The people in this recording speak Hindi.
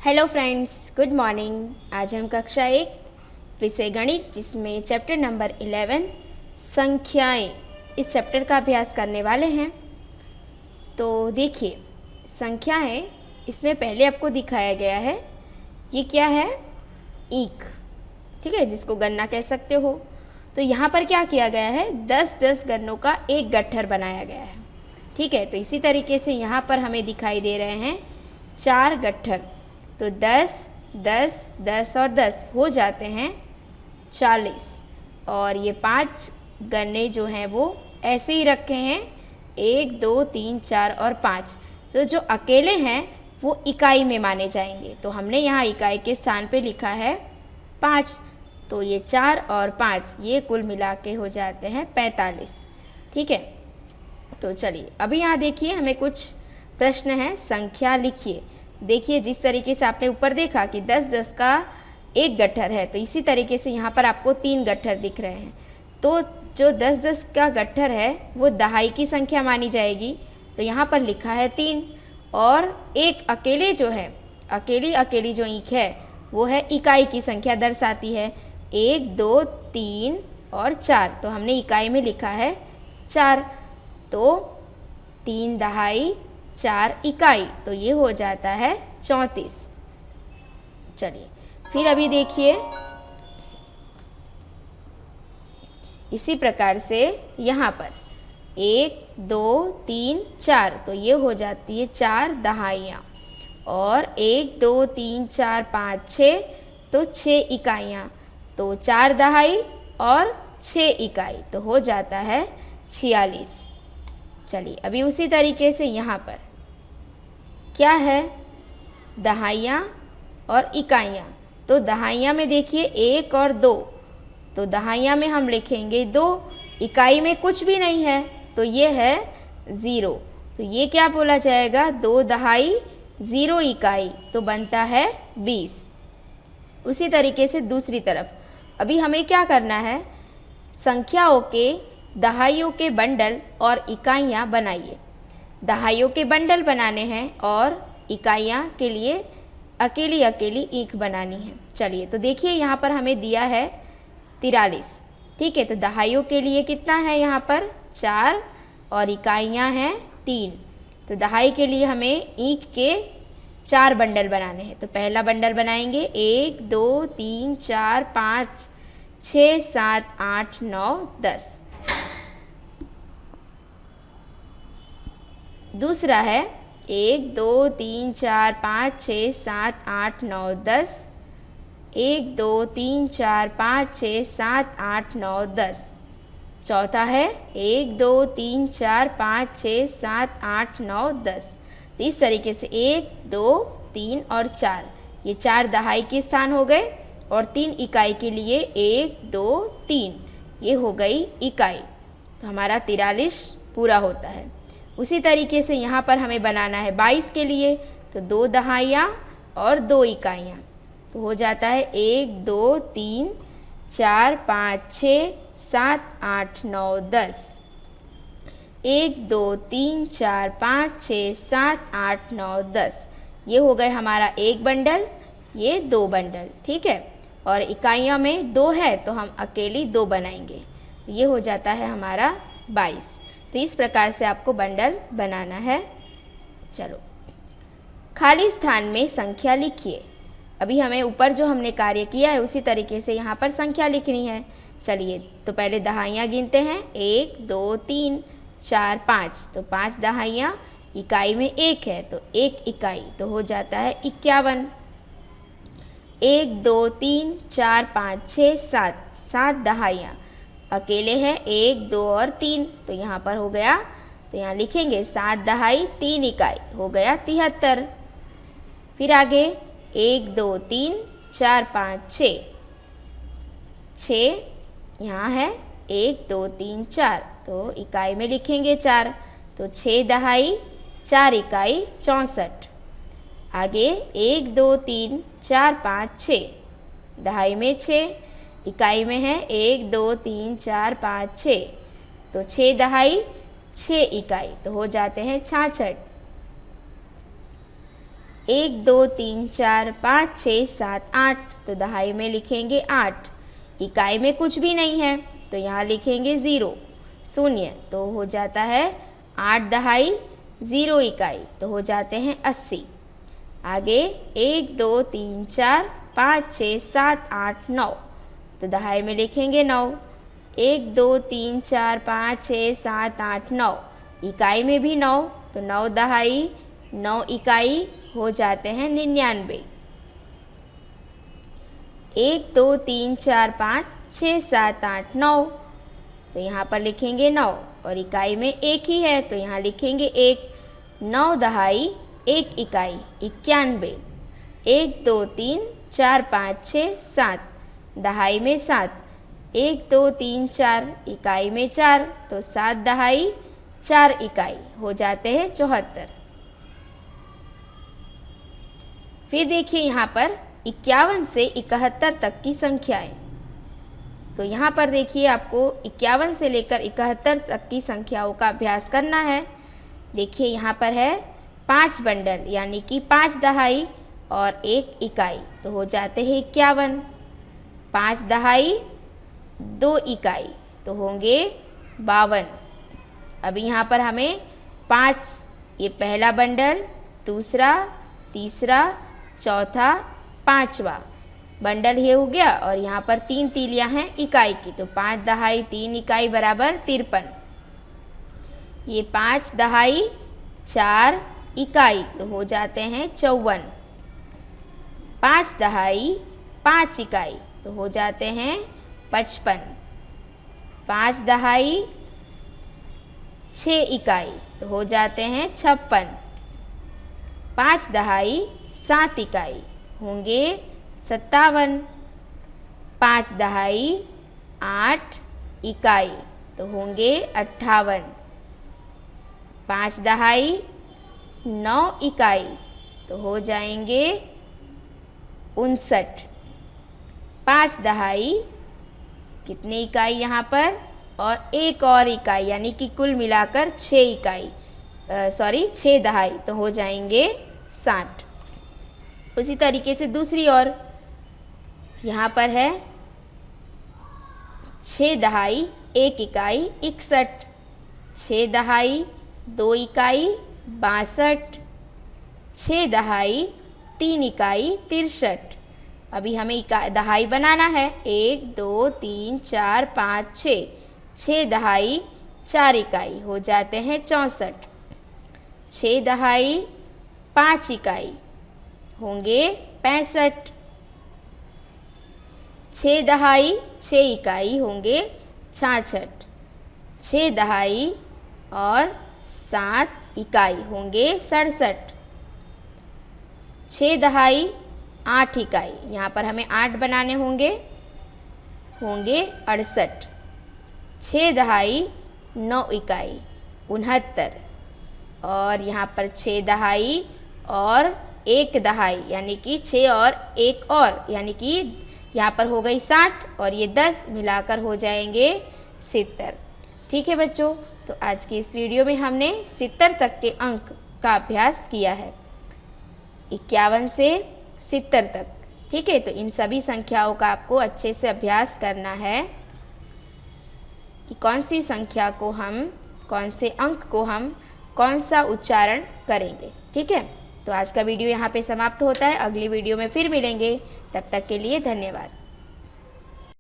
Hello friends, good morning. आज हम कक्षा 1 विषय गणित जिसमें चैप्टर नंबर 11 संख्याएं, इस चैप्टर का अभ्यास करने वाले हैं। तो देखिए, संख्याएं इसमें पहले आपको दिखाया गया है। ये क्या है? ईंक, ठीक है, जिसको गन्ना कह सकते हो। तो यहाँ पर क्या किया गया है? 10-10 गन्नों का एक गट्ठर बनाया गया है, ठीक है। तो इसी तरीके से यहाँ पर हमें दिखाई दे रहे हैं 4 गट्ठर। तो 10, 10, 10 और 10 हो जाते हैं 40। और ये 5 गन्ने जो हैं वो ऐसे ही रखे हैं, 1, 2, 3, 4 और 5। तो जो अकेले हैं वो इकाई में माने जाएंगे। तो हमने यहाँ इकाई के स्थान पे लिखा है 5। तो ये 4 और 5 ये कुल मिला के हो जाते हैं 45, ठीक है। तो चलिए अभी यहाँ देखिए, हमें कुछ प्रश्न हैं। संख्या लिखिए। देखिए, जिस तरीके से आपने ऊपर देखा कि 10-10 का एक गट्ठर है, तो इसी तरीके से यहाँ पर आपको 3 गट्ठर दिख रहे हैं। तो जो 10-10 का गट्ठर है वो दहाई की संख्या मानी जाएगी। तो यहाँ पर लिखा है 3। और एक अकेले जो है, अकेली जो ईंख है वो है इकाई की संख्या दर्शाती है, 1, 2, 3 और 4। तो हमने इकाई में लिखा है 4। तो 3 दहाई 4 इकाई, तो ये हो जाता है 34। चलिए फिर अभी देखिए, इसी प्रकार से यहाँ पर 1, 2, 3, 4, तो ये हो जाती है 4 दहाइयाँ। और 1, 2, 3, 4, 5, 6, तो 6 इकाइयाँ। तो 4 दहाई और 6 इकाई, तो हो जाता है 46। चलिए अभी उसी तरीके से यहाँ पर क्या है? दहाइयाँ और इकाइयाँ। तो दहाइयाँ में देखिए 1 और 2, तो दहाइयाँ में हम लिखेंगे 2, इकाई में कुछ भी नहीं है तो ये है 0। तो ये क्या बोला जाएगा? 2 दहाई 0 इकाई, तो बनता है 20। उसी तरीके से दूसरी तरफ अभी हमें क्या करना है? संख्याओं के दहाइयों के बंडल और इकाइयाँ बनाइए। दहाइयों के बंडल बनाने हैं और इकाइयाँ के लिए अकेली ईंख बनानी है। चलिए तो देखिए, यहाँ पर हमें दिया है 43, ठीक है। तो दहाइयों के लिए कितना है? यहाँ पर 4 और इकाइयाँ हैं 3। तो दहाई के लिए हमें ईंख के 4 बंडल बनाने हैं। तो पहला बंडल बनाएंगे 1, 2, 3, 4, 5, 6, 7, 8, 9, 10। दूसरा है 1, 2, 3, 4, 5, 6, 7, 8, 9, 10। 1, 2, 3, 4, 5, 6, 7, 8, 9, 10। चौथा है 1, 2, 3, 4, 5, 6, 7, 8, 9, 10। तो इस तरीके से 1, 2, 3 और 4, ये 4 दहाई के स्थान हो गए। और 3 इकाई के लिए 1, 2, 3, ये हो गई इकाई। तो हमारा 43 पूरा होता है। उसी तरीके से यहाँ पर हमें बनाना है 22 के लिए। तो 2 दहाइयाँ और 2 इकाइयाँ, तो हो जाता है 1, 2, 3, 4, 5, 6, 7, 8, 9, 10। 1, 2, 3, 4, 5, 6, 7, 8, 9, 10, ये हो गए हमारा एक बंडल, ये 2 बंडल, ठीक है। और इकाइयों में 2 है तो हम अकेली 2 बनाएंगे, तो ये हो जाता है हमारा 22। तो इस प्रकार से आपको बंडल बनाना है। चलो खाली स्थान में संख्या लिखिए। अभी हमें ऊपर जो हमने कार्य किया है उसी तरीके से यहाँ पर संख्या लिखनी है। चलिए तो पहले दहाइयाँ गिनते हैं, 1, 2, 3, 4, 5। तो 5 दहाइयाँ, इकाई में 1 है तो 1 इकाई, तो हो जाता है 51। 1, 2, 3, 4, 5, 6, 7, 7 दहाइयाँ, अकेले हैं 1, 2 और 3, तो यहाँ पर हो गया, तो यहाँ लिखेंगे 7 दहाई 3 इकाई, हो गया 73। फिर आगे 1, 2, 3, 4, 5, 6, 6 यहाँ है 1, 2, 3, 4, तो इकाई में लिखेंगे 4, तो 6 दहाई 4 इकाई 64। आगे 1, 2, 3, 4, 5, 6, दहाई में 6, इकाई में है 1, 2, 3, 4, 5, 6, तो 6 दहाई 6 इकाई, तो हो जाते हैं 66। 1 2 3 4 5 6 7 8, तो दहाई में लिखेंगे 8। इकाई में कुछ भी नहीं है तो यहाँ लिखेंगे 0, शून्य, तो हो जाता है 8 दहाई 0 इकाई, तो हो जाते हैं 80। आगे 1 2 3 4 5 6 7 8 9, तो दहाई में लिखेंगे 9। 1 2 3 4 5 6 7 8 9, इकाई में भी 9, तो 9 दहाई 9 इकाई हो जाते हैं 99। 1 2 3 4 5 6 7 8 9, तो यहाँ पर लिखेंगे 9 और इकाई में एक ही है तो यहाँ लिखेंगे 1। 9 दहाई 1 इकाई 91। 1 2 3 4 5 6 7, दहाई में 7। 1 2 3 4, इकाई में 4, तो 7 दहाई 4 इकाई हो जाते हैं 74। फिर देखिए यहाँ पर 51 से 71 तक की संख्याएं। तो यहाँ पर देखिए आपको 51 से लेकर 71 तक की संख्याओं का अभ्यास करना है। देखिए यहाँ पर है 5 बंडल यानी कि 5 दहाई और 1 इकाई, तो हो जाते हैं 51। 5 दहाई 2 इकाई तो होंगे 52। अभी यहाँ पर हमें 5, ये पहला बंडल, दूसरा, तीसरा, चौथा, पांचवा बंडल ये हो गया और यहाँ पर 3 तीलियाँ हैं इकाई की, तो 5 दहाई 3 इकाई बराबर 53। ये 5 दहाई 4 इकाई तो हो जाते हैं 54। 5 दहाई 5 इकाई तो हो जाते हैं 55। 5 दहाई 6 इकाई तो हो जाते हैं 56। 5 दहाई 7 इकाई होंगे 57। 5 दहाई 8 इकाई तो होंगे 58। 5 दहाई 9 इकाई तो हो जाएंगे 59। 5 दहाई कितनी इकाई यहाँ पर और एक और इकाई यानी कि कुल मिलाकर 6 इकाई 6 दहाई तो हो जाएंगे 60। उसी तरीके से दूसरी ओर यहाँ पर है 6 दहाई 1 इकाई 61। 6 दहाई 2 इकाई 62। 6 दहाई 3 इकाई 63। अभी हमें दहाई बनाना है 1 2 3 4 5 6। 6 दहाई 4 इकाई हो जाते हैं 64। 6 दहाई 5 इकाई होंगे 65। 6 दहाई 6 इकाई होंगे 66। 6 दहाई और 7 इकाई होंगे 67। 6 दहाई 8 इकाई, यहाँ पर हमें 8 बनाने होंगे 68। 6 दहाई 9 इकाई 69। और यहाँ पर 6 दहाई और 1 दहाई यानी कि 6 और 1 और यानी कि यहाँ पर हो गई 60 और ये 10 मिलाकर हो जाएंगे 70। ठीक है बच्चों, तो आज की इस वीडियो में हमने 70 तक के अंक का अभ्यास किया है, 51 से 70 तक। ठीक है, तो इन सभी संख्याओं का आपको अच्छे से अभ्यास करना है कि कौन सी संख्या को हम, कौन से अंक को हम कौन सा उच्चारण करेंगे। ठीक है, तो आज का वीडियो यहाँ पे समाप्त होता है। अगली वीडियो में फिर मिलेंगे, तब तक के लिए धन्यवाद।